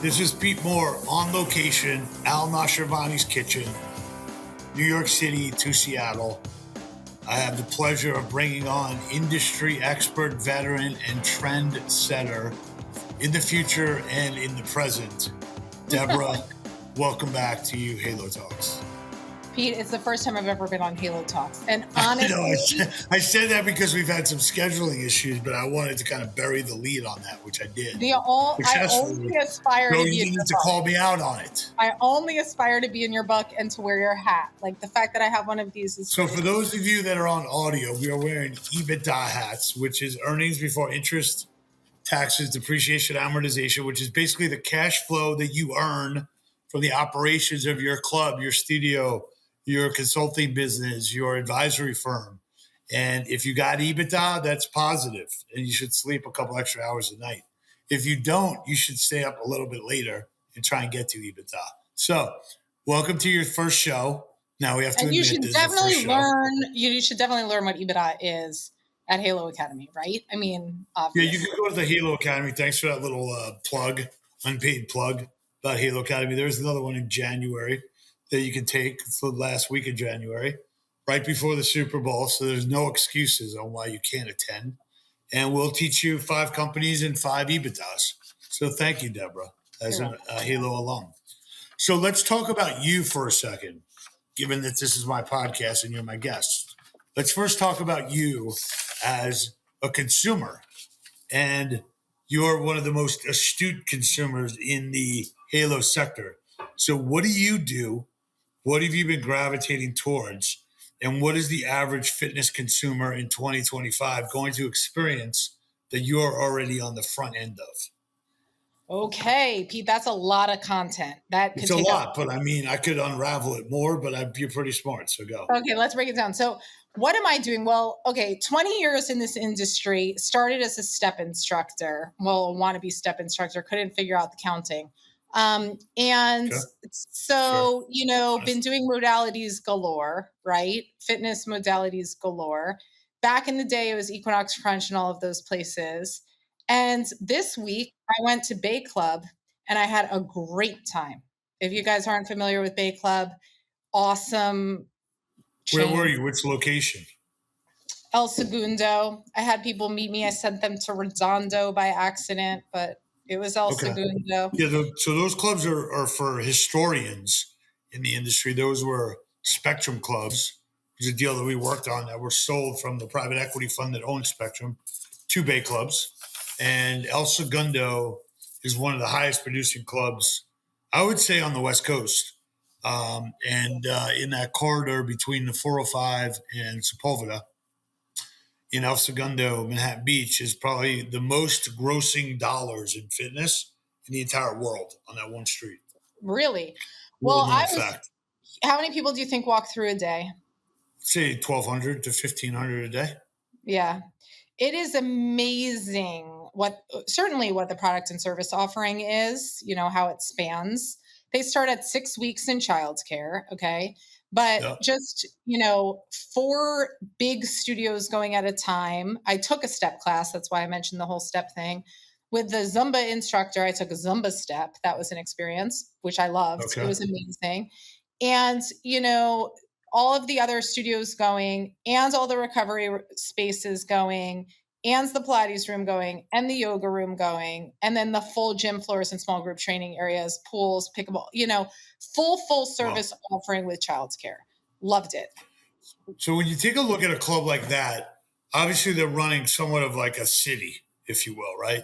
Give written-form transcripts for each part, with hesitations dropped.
This is Pete Moore on location, Al Nashavani's kitchen, New York City to Seattle. I have the pleasure of bringing on industry expert, veteran, and trend setter in the future and in the present. Debra, welcome back to you, Halo Talks. Pete, it's the first time I've ever been on Halo Talks. And honestly, I said that because we've had some scheduling issues, but I wanted to kind of bury the lead on that, which I did. I only aspire to be in your book. Call me out on it. I only aspire to be in your book and to wear your hat. Like the fact that I have one of these is so. For those of you that are on audio, we are wearing EBITDA hats, which is earnings before interest, taxes, depreciation, amortization, which is basically the cash flow that you earn from the operations of your club, your studio, your consulting business, your advisory firm. And if you got EBITDA, that's positive, and you should sleep a couple extra hours a night. If you don't, you should stay up a little bit later and try and get to EBITDA. So welcome to your first show. Now we have to admit, you should definitely learn. You should definitely learn what EBITDA is at Halo Academy, right? I mean, obviously. Yeah, you can go to the Halo Academy. Thanks for that little unpaid plug about Halo Academy. There's another one in January that you can take. It's the last week of January, right before the Super Bowl. So there's no excuses on why you can't attend. And we'll teach you 5 companies and 5 EBITDAs. So thank you, Debra, as a Halo alum. So let's talk about you for a second, given that this is my podcast and you're my guest. Let's first talk about you as a consumer. And you're one of the most astute consumers in the Halo sector. So what do you do? What have you been gravitating towards? And what is the average fitness consumer in 2025 going to experience that you're already on the front end of? Okay, Pete, that's a lot of content. It's a lot, but I mean, I could unravel it more, but you're pretty smart, so go. Okay, let's break it down. So what am I doing? Well, okay, 20 years in this industry, started as a step instructor. Well, a wannabe step instructor, couldn't figure out the counting. Been doing modalities galore, right? Fitness modalities galore. Back in the day, it was Equinox Crunch and all of those places. And this week, I went to Bay Club and I had a great time. If you guys aren't familiar with Bay Club, awesome chain. Where were you? Which location? El Segundo. I had people meet me. I sent them to Redondo by accident, but it was El Segundo. Yeah, so those clubs are for historians in the industry. Those were Spectrum clubs, which is a deal that we worked on that were sold from the private equity fund that owned Spectrum to Bay Clubs. And El Segundo is one of the highest producing clubs, I would say, on the West Coast. In that corridor between the 405 and Sepulveda in El Segundo, Manhattan Beach, is probably the most grossing dollars in fitness in the entire world on that one street. Really? Well, how many people do you think walk through a day? Say 1,200 to 1,500 a day. Yeah. It is amazing what the product and service offering is, how it spans. They start at 6 weeks in childcare. Okay. But just, 4 big studios going at a time. I took a step class. That's why I mentioned the whole step thing. With the Zumba instructor, I took a Zumba step. That was an experience, which I loved. Okay. It was amazing. And, all of the other studios going and all the recovery spaces going and the Pilates room going and the yoga room going, and then the full gym floors and small group training areas, pools, pickleball, full service offering with childcare. Loved it. So when you take a look at a club like that, obviously they're running somewhat of like a city, if you will, right?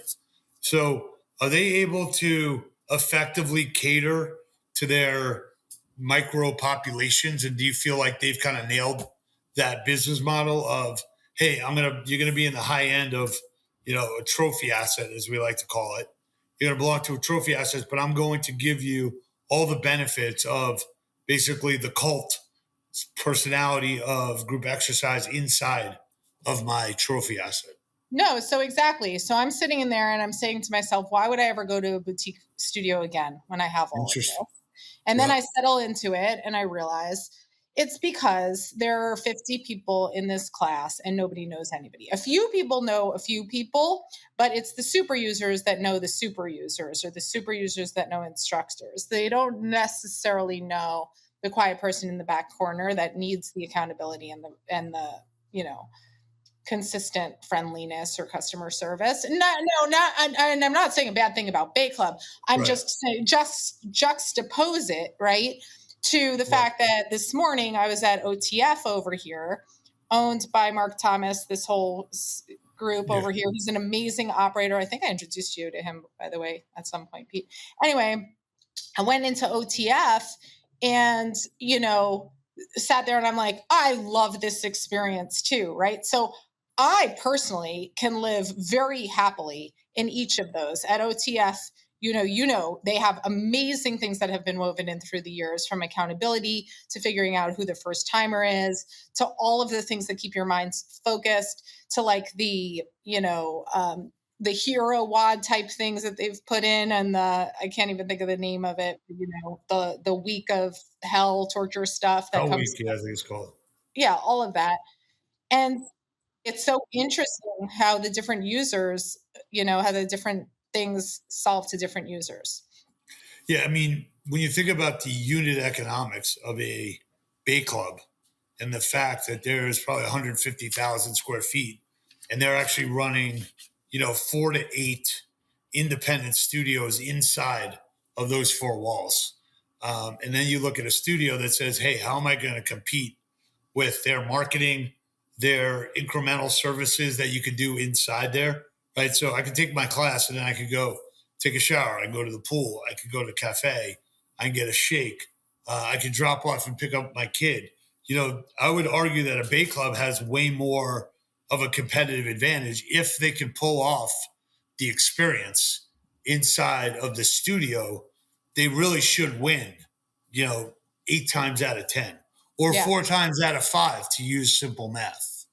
So are they able to effectively cater to their micro populations? And do you feel like they've kind of nailed that business model of, hey, you're going to be in the high end of, a trophy asset, as we like to call it. You're going to belong to a trophy asset, but I'm going to give you all the benefits of basically the cult personality of group exercise inside of my trophy asset. No, so exactly. So I'm sitting in there and I'm saying to myself, why would I ever go to a boutique studio again when I have all of this? And then I settle into it and I realize It's because there are 50 people in this class and nobody knows anybody. A few people know a few people, but it's the super users that know the super users, or the super users that know instructors. They don't necessarily know the quiet person in the back corner that needs the accountability and the, you know, consistent friendliness or customer service. And I'm not saying a bad thing about Bay Club. I'm Right. just saying, just juxtapose it, right, to the Right. fact that this morning I was at OTF over here, owned by Mark Thomas, this whole group Yeah. over here. He's an amazing operator. I think I introduced you to him, by the way, at some point, Pete. Anyway, I went into OTF and, sat there and I'm like, I love this experience too, right? So I personally can live very happily in each of those. At OTF, they have amazing things that have been woven in through the years, from accountability to figuring out who the first timer is, to all of the things that keep your minds focused, to like the hero wad type things that they've put in, and I can't even think of the name of it, the week of hell torture stuff that Hell Week, comes. yeah, I think it's called. Yeah, all of that. And it's so interesting how the different users, how the different things solve to different users. Yeah, I mean, when you think about the unit economics of a Bay Club and the fact that there is probably 150,000 square feet, and they're actually running, 4 to 8 independent studios inside of those four walls. And then you look at a studio that says, hey, how am I going to compete with their marketing, their incremental services that you could do inside there, right? So I could take my class and then I could go take a shower. I can go to the pool. I could go to a cafe. I can get a shake. I can drop off and pick up my kid. I would argue that a Bay Club has way more of a competitive advantage if they can pull off the experience inside of the studio. They really should win, 8 times out of 10 or Yeah. 4 times out of 5 to use simple math.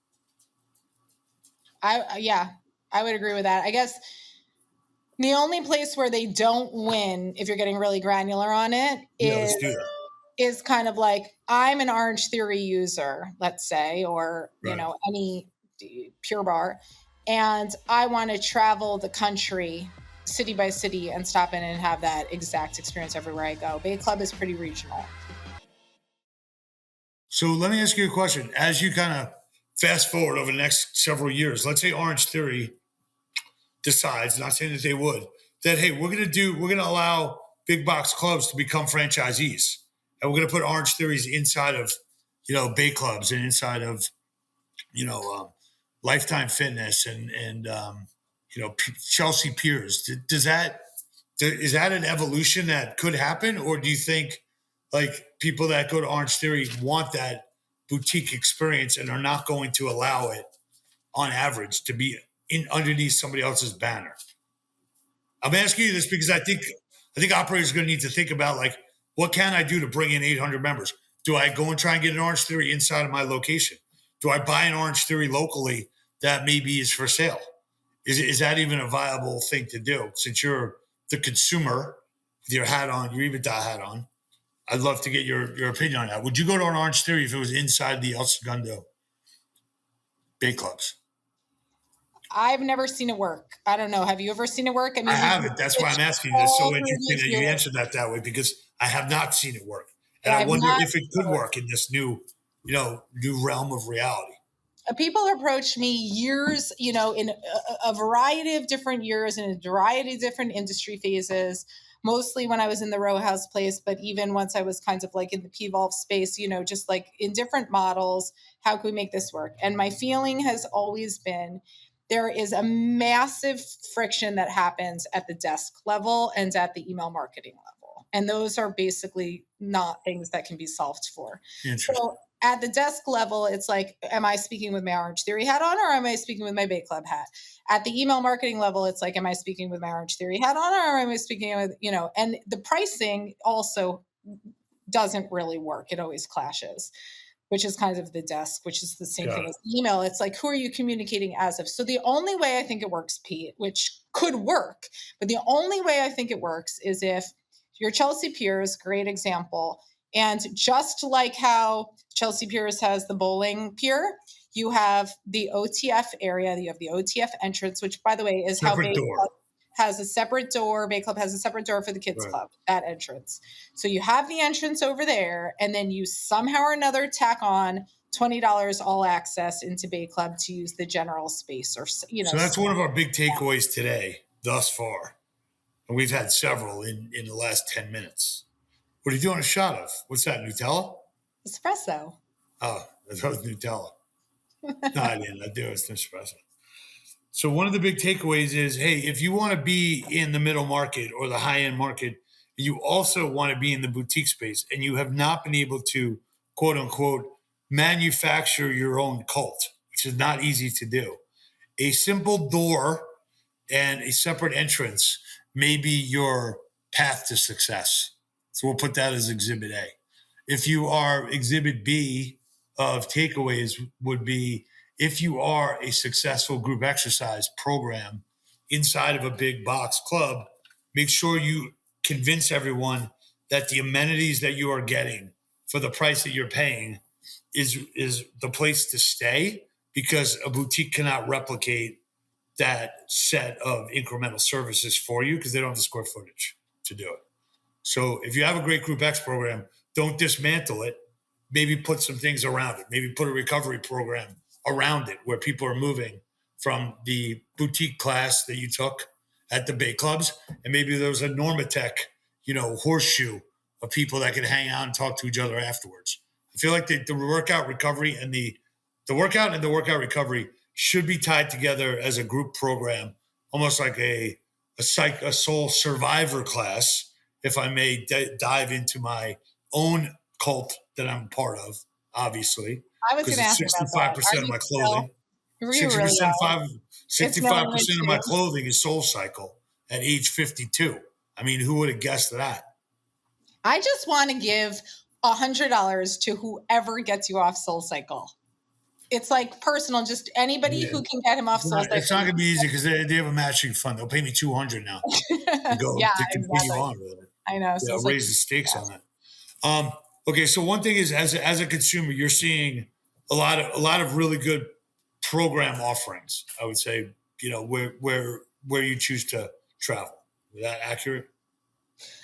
I would agree with that. I guess the only place where they don't win, if you're getting really granular on it, Yeah, let's do that. is kind of like, I'm an Orange Theory user, let's say, or Right. any Pure Bar, and I want to travel the country city by city and stop in and have that exact experience everywhere I go. Bay Club is pretty regional. So let me ask you a question. As you kind of fast forward over the next several years, let's say Orange Theory decides, not saying that they would, that, hey, we're going to allow big box clubs to become franchisees. And we're going to put Orange Theories inside of, Bay Clubs and inside of, Lifetime Fitness and Chelsea Piers. Is that an evolution that could happen? Or do you think like people that go to Orange Theory want that boutique experience and are not going to allow it on average to be in underneath somebody else's banner? I'm asking you this because I think operators are going to need to think about, like, what can I do to bring in 800 members? Do I go and try and get an Orange Theory inside of my location? Do I buy an Orange Theory locally that maybe is for sale? Is that even a viable thing to do? Since you're the consumer with your hat on, your EBITDA hat on, I'd love to get your opinion on that. Would you go to an Orange Theory if it was inside the El Segundo Bay Clubs? I've never seen it work. I don't know. Have you ever seen it work? I mean, I haven't. That's why I'm asking you. That's so interesting that you answered that way, because I have not seen it work, and I wonder if it could work in this new realm of reality. People approached me years, in a variety of different years, in a variety of different industry phases, mostly when I was in the row house place, but even once I was kind of like in the P-Volve space, just like in different models, how can we make this work? And my feeling has always been, there is a massive friction that happens at the desk level and at the email marketing level. And those are basically not things that can be solved for. So at the desk level, it's like, am I speaking with my Orange Theory hat on, or am I speaking with my Bay Club hat? At the email marketing level, it's like, am I speaking with my Orange Theory hat on, or am I speaking with, and the pricing also doesn't really work. It always clashes, which is kind of the desk, which is the same thing as email. It's like, who are you communicating as of? So the only way I think it works, Pete, which could work, but the only way I think it works is if your Chelsea Piers, great example, And just like how Chelsea Piers has the bowling pier, you have the OTF area, you have the OTF entrance, which, by the way, is how Separate Bay door. Club has a separate door. Bay Club has a separate door for the kids club, that entrance. So you have the entrance over there, and then you somehow or another tack on $20 all access into Bay Club to use the general space, or So that's one of our big takeaways today thus far. And we've had several in the last 10 minutes. What are you doing a shot of? What's that, Nutella? Espresso. Oh, that was Nutella. No, I didn't. I do. It's Nespresso. So one of the big takeaways is, hey, if you want to be in the middle market or the high-end market, you also want to be in the boutique space, and you have not been able to, quote unquote, manufacture your own cult, which is not easy to do. A simple door and a separate entrance may be your path to success. So we'll put that as exhibit A. If you are exhibit B of takeaways would be, if you are a successful group exercise program inside of a big box club, make sure you convince everyone that the amenities that you are getting for the price that you're paying is the place to stay, because a boutique cannot replicate that set of incremental services for you because they don't have the square footage to do it. So if you have a great Group X program, don't dismantle it. Maybe put some things around it. Maybe put a recovery program around it where people are moving from the boutique class that you took at the Bay Clubs. And maybe there was a Normatec, horseshoe of people that could hang out and talk to each other afterwards. I feel like the workout recovery and the workout and the workout recovery should be tied together as a group program, almost like a soul survivor class, if I may dive into my own cult that I'm a part of, obviously, I was going because to ask it's about that. 65% of my clothing. You really are. 65% of my clothing is Soul Cycle at age 52. I mean, who would have guessed that? I just want to give $100 to whoever gets you off Soul Cycle. It's like personal, just anybody who can get him off Soul Cycle. It's not going to be easy because they have a matching fund. They'll pay me $200 now to go to continue on with it. I know. So I'll raise the stakes on that. Okay, so one thing is, as a consumer, you're seeing a lot of really good program offerings. I would say, where you choose to travel. Is that accurate?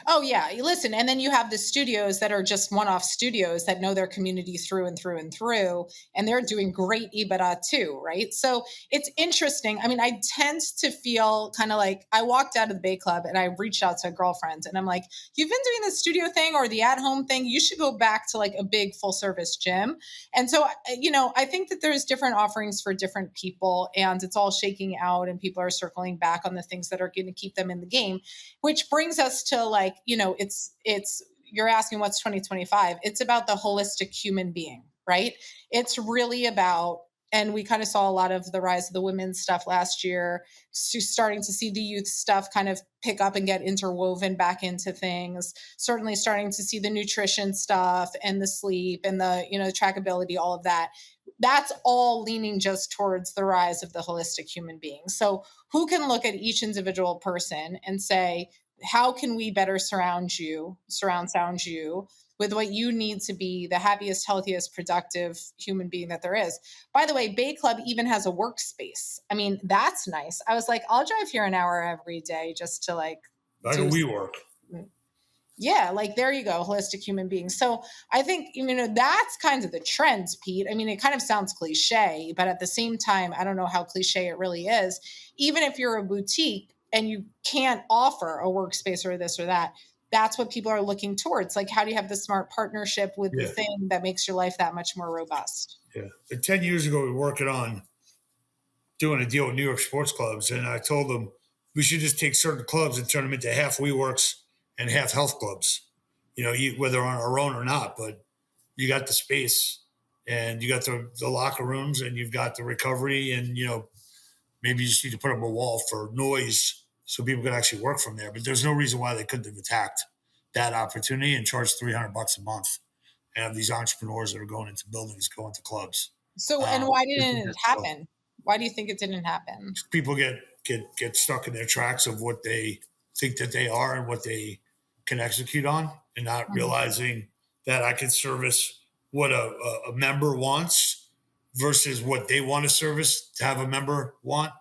Oh yeah, listen, and then you have the studios that are just one-off studios that know their community through and through and through, and they're doing great EBITDA too, right? So it's interesting. I mean, I tend to feel kind of like, I walked out of the Bay Club and I reached out to a girlfriend and I'm like, you've been doing the studio thing or the at-home thing, you should go back to like a big full-service gym. And so, I think that there's different offerings for different people, and it's all shaking out and people are circling back on the things that are going to keep them in the game, which brings us to like, it's you're asking what's 2025. It's about the holistic human being, right? It's really about, and we kind of saw a lot of the rise of the women's stuff last year, starting to see the youth stuff kind of pick up and get interwoven back into things, certainly starting to see the nutrition stuff and the sleep and the trackability, all of that. That's all leaning just towards the rise of the holistic human being. So who can look at each individual person and say, how can we better surround sound you with what you need to be the happiest, healthiest, productive human being that there is? By the way, Bay Club even has a workspace. I mean, that's nice. I was like, I'll drive here an hour every day just to like a WeWork. Yeah, like there you go, holistic human beings. So I think, that's kind of the trends, Pete. I mean, it kind of sounds cliche, but at the same time, I don't know how cliche it really is. Even if you're a boutique and you can't offer a workspace or this or that, that's what people are looking towards. Like, how do you have the smart partnership with the thing that makes your life that much more robust? Yeah. 10 years ago, we were working on doing a deal with New York sports clubs, and I told them we should just take certain clubs and turn them into half WeWorks and half health clubs, whether on our own or not, but you got the space and you got the locker rooms and you've got the recovery, and, maybe you just need to put up a wall for noise so people can actually work from there. But there's no reason why they couldn't have attacked that opportunity and charged $300 a month and have these entrepreneurs that are going into buildings, going to clubs. So, and why didn't it happen? Why do you think it didn't happen? People get stuck in their tracks of what they think that they are and what they can execute on, and not realizing that I can service what a member wants versus what they want to service to have a member want,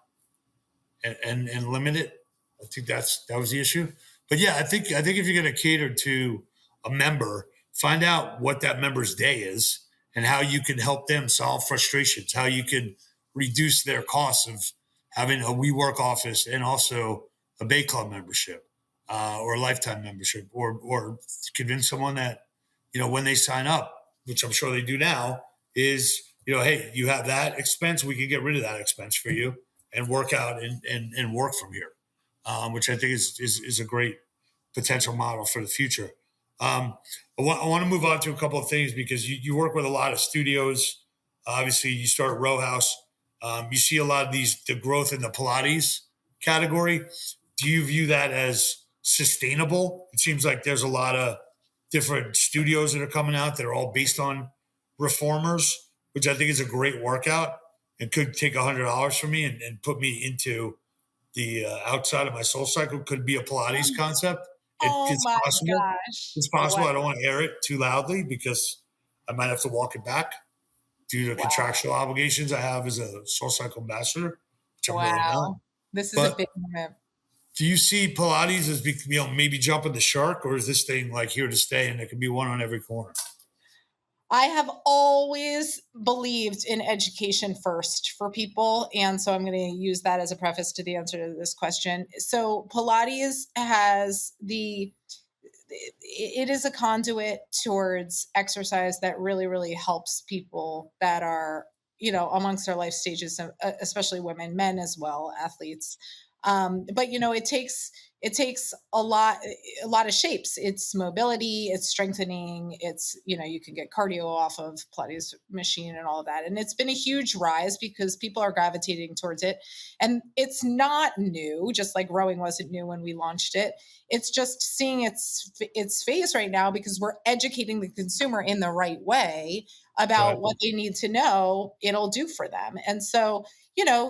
and limit it. I think that was the issue. But yeah, I think if you're going to cater to a member, find out what that member's day is and how you can help them solve frustrations, how you can reduce their costs of having a WeWork office and also a Bay Club membership, or a lifetime membership, or convince someone that, when they sign up, which I'm sure they do now, is, hey, you have that expense, we can get rid of that expense for you and work out and work from here, which I think is a great potential model for the future. I want to move on to a couple of things because you work with a lot of studios. Obviously, you start at Row House. You see a lot of the growth in the Pilates category. Do you view that as sustainable? It seems like there's a lot of different studios that are coming out that are all based on reformers, which I think is a great workout and could take $100 from me and put me into the outside of my soul cycle. Could be a Pilates concept. Oh It's my possible. gosh. It's Wow. possible. I don't want to air it too loudly because I might have to walk it back due to Wow. contractual obligations I have as a soul cycle ambassador, which I'm really not. Wow. This is a But big moment. do you see Pilates as maybe jumping the shark, or is this thing like here to stay and there can be one on every corner? I have always believed in education first for people. And so I'm going to use that as a preface to the answer to this question. So Pilates has it is a conduit towards exercise that really, really helps people that are, amongst their life stages, especially women, men as well, athletes. But it takes a lot of shapes. It's mobility, it's strengthening, it's, you can get cardio off of Pilates machine and all of that. And it's been a huge rise because people are gravitating towards it. And it's not new, just like rowing wasn't new when we launched it. It's just seeing its phase right now because we're educating the consumer in the right way Right. about what they need to know it'll do for them. And so,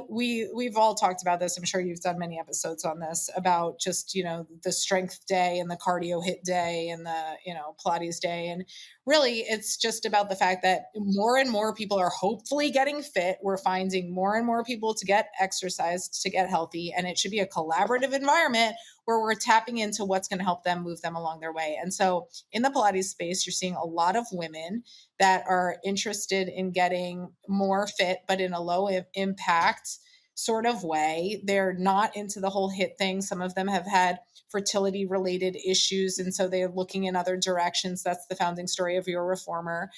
we've all talked about this. I'm sure you've done many episodes on this about just, the strength day and the cardio hit day and the, Pilates day. And really it's just about the fact that more and more people are hopefully getting fit. We're finding more and more people to get exercise, to get healthy, and it should be a collaborative environment where we're tapping into what's going to help them move them along their way. And so in the Pilates space, you're seeing a lot of women that are interested in getting more fit, but in a low impact sort of way. They're not into the whole hit thing. Some of them have had fertility related issues. And so they're looking in other directions. That's the founding story of Your Reformer.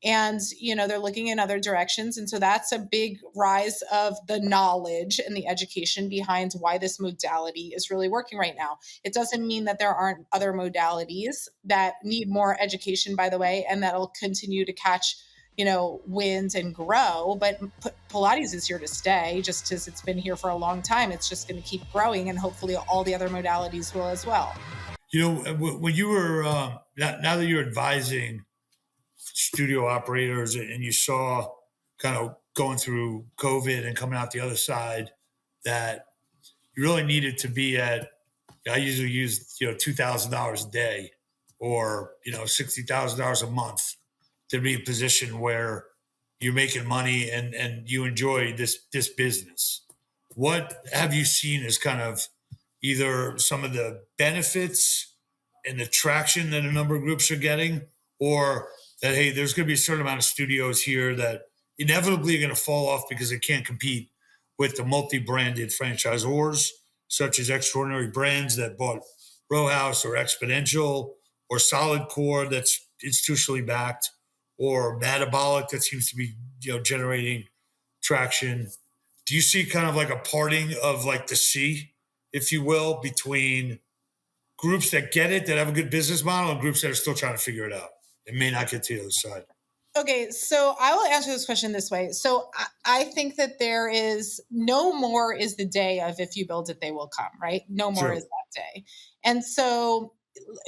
And, they're looking in other directions. And so that's a big rise of the knowledge and the education behind why this modality is really working right now. It doesn't mean that there aren't other modalities that need more education, by the way, and that'll continue to catch wins and grow. But Pilates is here to stay, just as it's been here for a long time. It's just going to keep growing, and hopefully all the other modalities will as well. When you were now that you're advising studio operators and you saw kind of going through COVID and coming out the other side, that you really needed to be at, I usually use, $2,000 a day or, $60,000 a month to be in a position where you're making money and you enjoy this business. What have you seen as kind of either some of the benefits and the traction that a number of groups are getting, or that, hey, there's going to be a certain amount of studios here that inevitably are going to fall off because they can't compete with the multi-branded franchisors, such as Extraordinary Brands that bought Row House, or Exponential, or Solid Core that's institutionally backed, or Metabolic that seems to be generating traction. Do you see kind of like a parting of like the sea, if you will, between groups that get it, that have a good business model, and groups that are still trying to figure it out? It may not get to the other side. Okay, so I will answer this question this way. So I think that there is no more is the day of if you build it, they will come, right? No more Sure. is that day. And so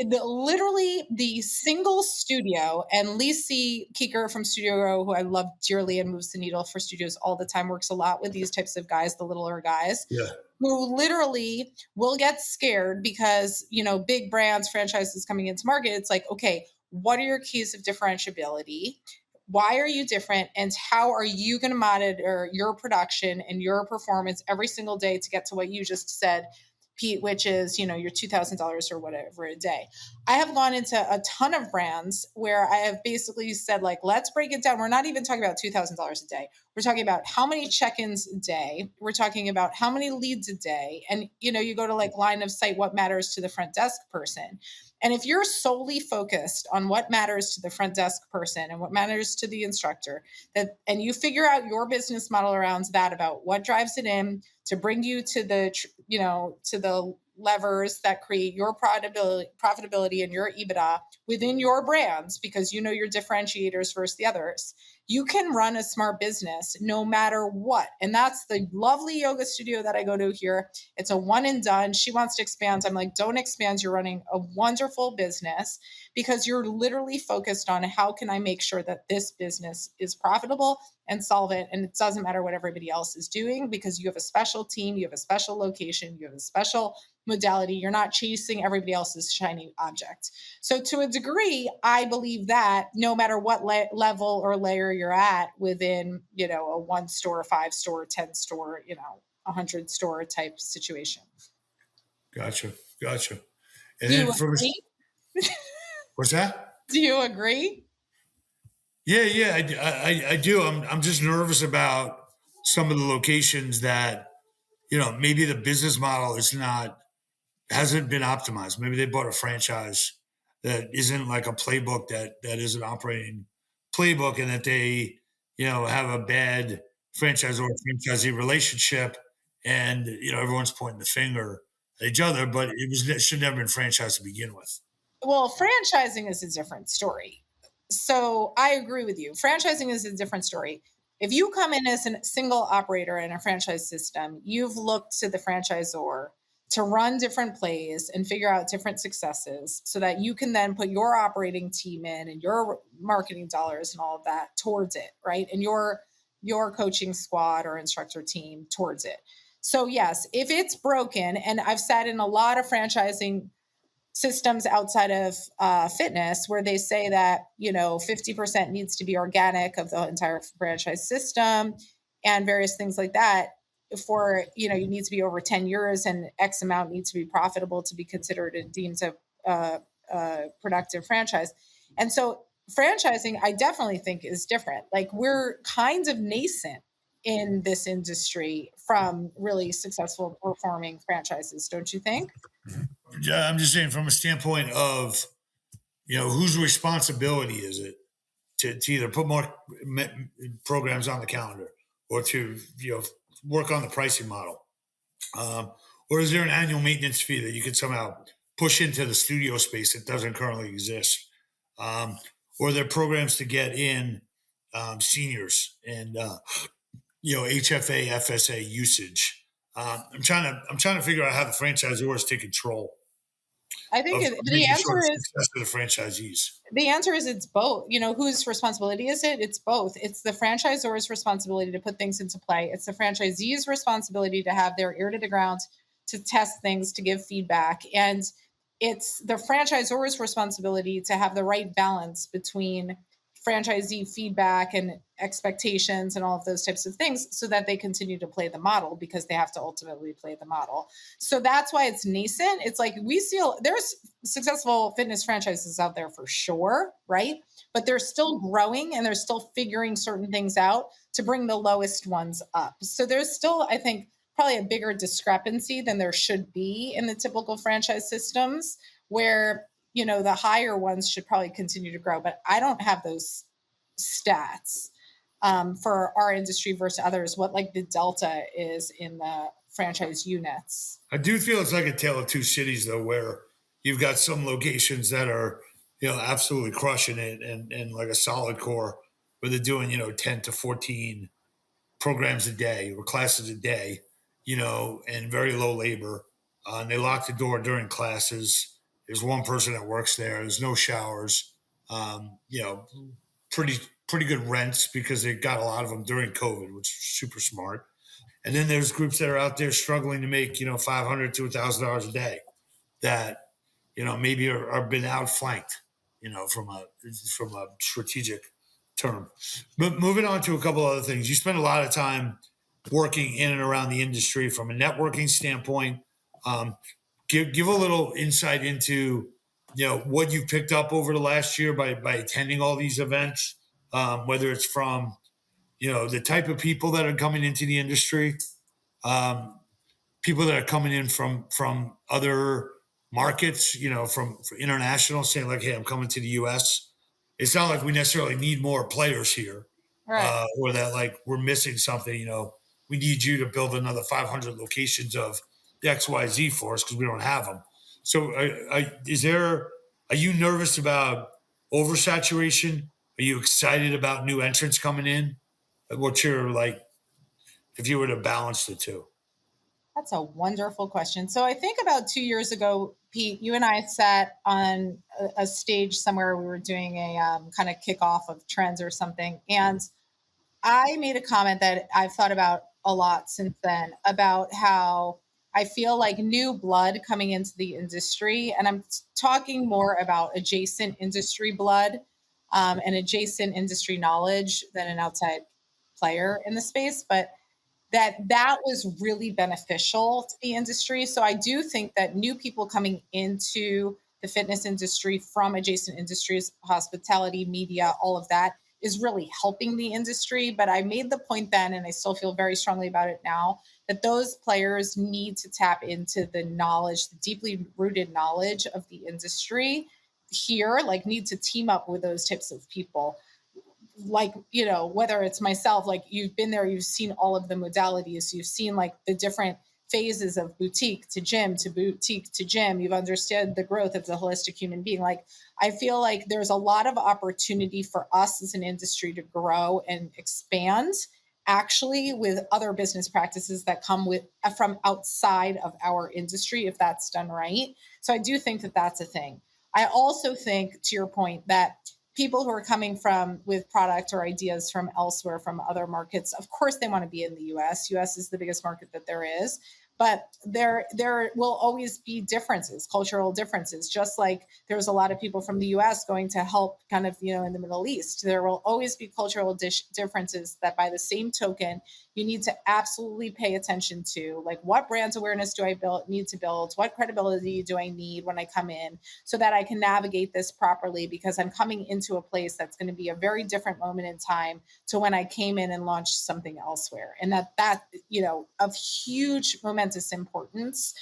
literally the single studio, and Lisi Keeker from Studio Row, who I love dearly and moves the needle for studios all the time, works a lot with these types of guys, the littler guys, Yeah. who literally will get scared because, big brands, franchises coming into market. It's like, okay, what are your keys of differentiability? Why are you different? And how are you going to monitor your production and your performance every single day to get to what you just said, Pete, which is, your $2,000 or whatever a day. I have gone into a ton of brands where I have basically said, like, let's break it down. We're not even talking about $2,000 a day. We're talking about how many check-ins a day. We're talking about how many leads a day. And, you go to like line of sight, what matters to the front desk person. And if you're solely focused on what matters to the front desk person and what matters to the instructor, and you figure out your business model around that, about what drives it in to bring you to the levers that create your profitability and your EBITDA within your brands, because your differentiators versus the others, you can run a smart business no matter what. And that's the lovely yoga studio that I go to here. It's a one and done. She wants to expand. I'm like, don't expand. You're running a wonderful business because you're literally focused on how can I make sure that this business is profitable and solvent. And it doesn't matter what everybody else is doing, because you have a special team, you have a special location, you have a special modality. You're not chasing everybody else's shiny object. So to a degree, I believe that no matter what level or layer you're at within, a 1 store, 5 store, 10 store, 100 store type situation. Gotcha. And Do then you agree? What's that? Do you agree? Yeah, I do. I'm just nervous about some of the locations that, maybe the business model hasn't been optimized. Maybe they bought a franchise that isn't like a playbook that is an operating playbook, and that they, have a bad franchise or franchisee relationship, and everyone's pointing the finger at each other, but it should never been franchised to begin with. Well, franchising is a different story. So I agree with you. Franchising is a different story. If you come in as a single operator in a franchise system, you've looked to the franchisor to run different plays and figure out different successes so that you can then put your operating team in and your marketing dollars and all of that towards it, right? And your coaching squad or instructor team towards it. So yes, if it's broken, and I've sat in a lot of franchising systems outside of fitness where they say that 50% needs to be organic of the entire franchise system and various things like that, for you need to be over 10 years and X amount needs to be profitable to be considered and deemed a productive franchise. And so franchising, I definitely think, is different. Like, we're kind of nascent in this industry from really successful performing franchises, don't you think? Yeah, I'm just saying from a standpoint of, whose responsibility is it to either put more programs on the calendar or to, work on the pricing model? Or is there an annual maintenance fee that you could somehow push into the studio space that doesn't currently exist? Or are there programs to get in seniors and, HFA, FSA usage? I'm trying to figure out how the franchisors take control I think of the making sure answer the is success of the franchisees. it's both. Whose responsibility is it? It's both. It's the franchisor's responsibility to put things into play. It's the franchisee's responsibility to have their ear to the ground, to test things, to give feedback. And it's the franchisor's responsibility to have the right balance between franchisee feedback and expectations and all of those types of things so that they continue to play the model, because they have to ultimately play the model. So that's why it's nascent. It's like there's successful fitness franchises out there for sure, right? But they're still growing and they're still figuring certain things out to bring the lowest ones up. So there's still, I think, probably a bigger discrepancy than there should be in the typical franchise systems, where the higher ones should probably continue to grow. But I don't have those stats for our industry versus others, what like the delta is in the franchise units. I do feel it's like a tale of two cities, though, where you've got some locations that are, absolutely crushing it, and like a solid core where they're doing, 10 to 14 programs a day or classes a day, and very low labor. And they lock the door during classes. There's one person that works there. There's no showers. Pretty pretty good rents because they got a lot of them during COVID, which is super smart. And then there's groups that are out there struggling to make, $500 to $1,000 a day that, maybe are been outflanked, from a strategic term. But moving on to a couple other things, you spend a lot of time working in and around the industry from a networking standpoint. Um, give a little insight into what you've picked up over the last year by attending all these events, whether it's from the type of people that are coming into the industry, um, people that are coming in from other markets, from international, saying like, "Hey, I'm coming to the U.S." It's not like we necessarily need more players here, Right. or that like we're missing something. We need you to build another 500 locations of the XYZ for us because we don't have them. So, are you nervous about oversaturation? Are you excited about new entrants coming in? What's your like if you were to balance the two? That's a wonderful question. So I think about 2 years ago, Pete, you and I sat on a stage somewhere. We were doing a kind of kickoff of trends or something. And I made a comment that I've thought about a lot since then about how I feel like new blood coming into the industry. And I'm talking more about adjacent industry blood and adjacent industry knowledge than an outside player in the space. But that was really beneficial to the industry. So I do think that new people coming into the fitness industry from adjacent industries, hospitality, media, all of that is really helping the industry. But I made the point then, and I still feel very strongly about it now, that those players need to tap into the knowledge, the deeply rooted knowledge of the industry here, like need to team up with those types of people, like, whether it's myself, like you've been there, you've seen all of the modalities, you've seen like the different phases of boutique to gym to boutique to gym, you've understood the growth of the holistic human being. Like, I feel like there's a lot of opportunity for us as an industry to grow and expand actually with other business practices that come with from outside of our industry if that's done right. So I do think that that's a thing. I also think, to your point, that people who are coming from with product or ideas from elsewhere, from other markets, of course they want to be in the US is the biggest market that there is, but there will always be differences, cultural differences. Just like there's a lot of people from the US going to help kind of in the Middle East, there will always be cultural differences that by the same token you need to absolutely pay attention to. Like, what brand awareness do I need to build, what credibility do I need when I come in, so that I can navigate this properly, because I'm coming into a place that's going to be a very different moment in time to when I came in and launched something elsewhere. And that of huge momentous importance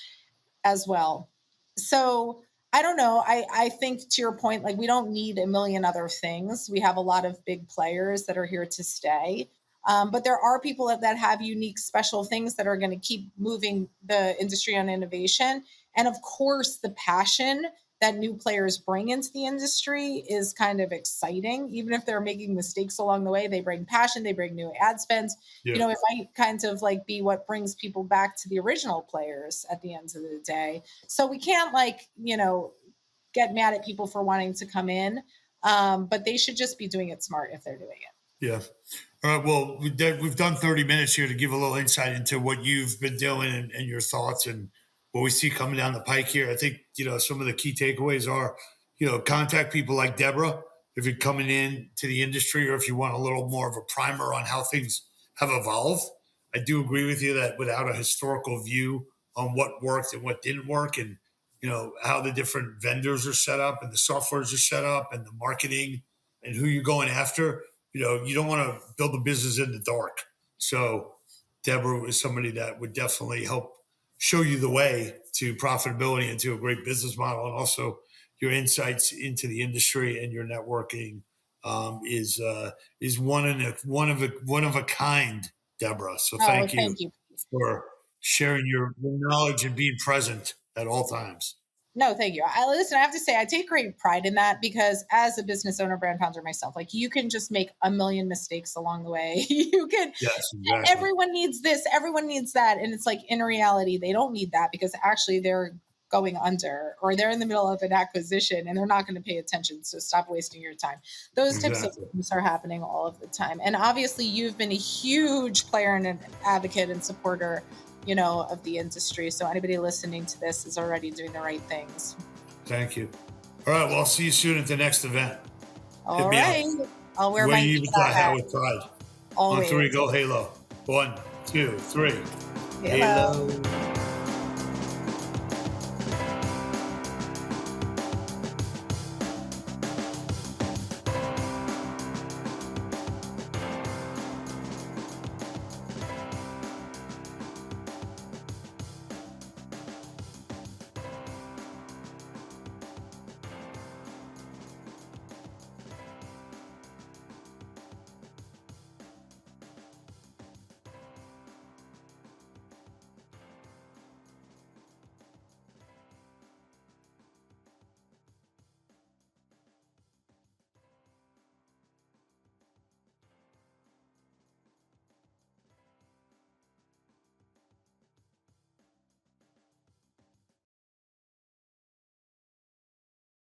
as well. So I don't know. I think, to your point, like, we don't need a million other things. We have a lot of big players that are here to stay. But there are people that have unique, special things that are going to keep moving the industry on innovation. And of course, the passion that new players bring into the industry is kind of exciting. Even if they're making mistakes along the way, they bring passion, they bring new ad spends. Yeah. It might kind of like be what brings people back to the original players at the end of the day. So we can't get mad at people for wanting to come in, but they should just be doing it smart if they're doing it. Yeah. All right. Well, we've done 30 minutes here to give a little insight into what you've been doing and your thoughts and what we see coming down the pike here. I think, some of the key takeaways are, contact people like Debra if you're coming in to the industry, or if you want a little more of a primer on how things have evolved. I do agree with you that without a historical view on what worked and what didn't work, and, how the different vendors are set up and the softwares are set up and the marketing and who you're going after, you don't want to build a business in the dark. So Debra is somebody that would definitely help show you the way to profitability and to a great business model, and also your insights into the industry and your networking is one of a kind, Debra. So Oh, thank you thank you. for sharing your knowledge and being present at all times. No, thank you. Listen, I have to say, I take great pride in that, because as a business owner, brand founder myself, like, you can just make a million mistakes along the way. You can, Yes, exactly. everyone needs this, everyone needs that. And it's like, in reality, they don't need that, because actually they're going under, or they're in the middle of an acquisition and they're not going to pay attention. So stop wasting your time. Those types of Exactly. things are happening all of the time. And obviously you've been a huge player and an advocate and supporter of the industry. So anybody listening to this is already doing the right things. Thank you. All right. Well, I'll see you soon at the next event. Hit All me up. right. I'll wear Wear my your EBITDA EBITDA hat hat with pride. On always. three, go Halo. 1, 2, 3. Hello. Halo.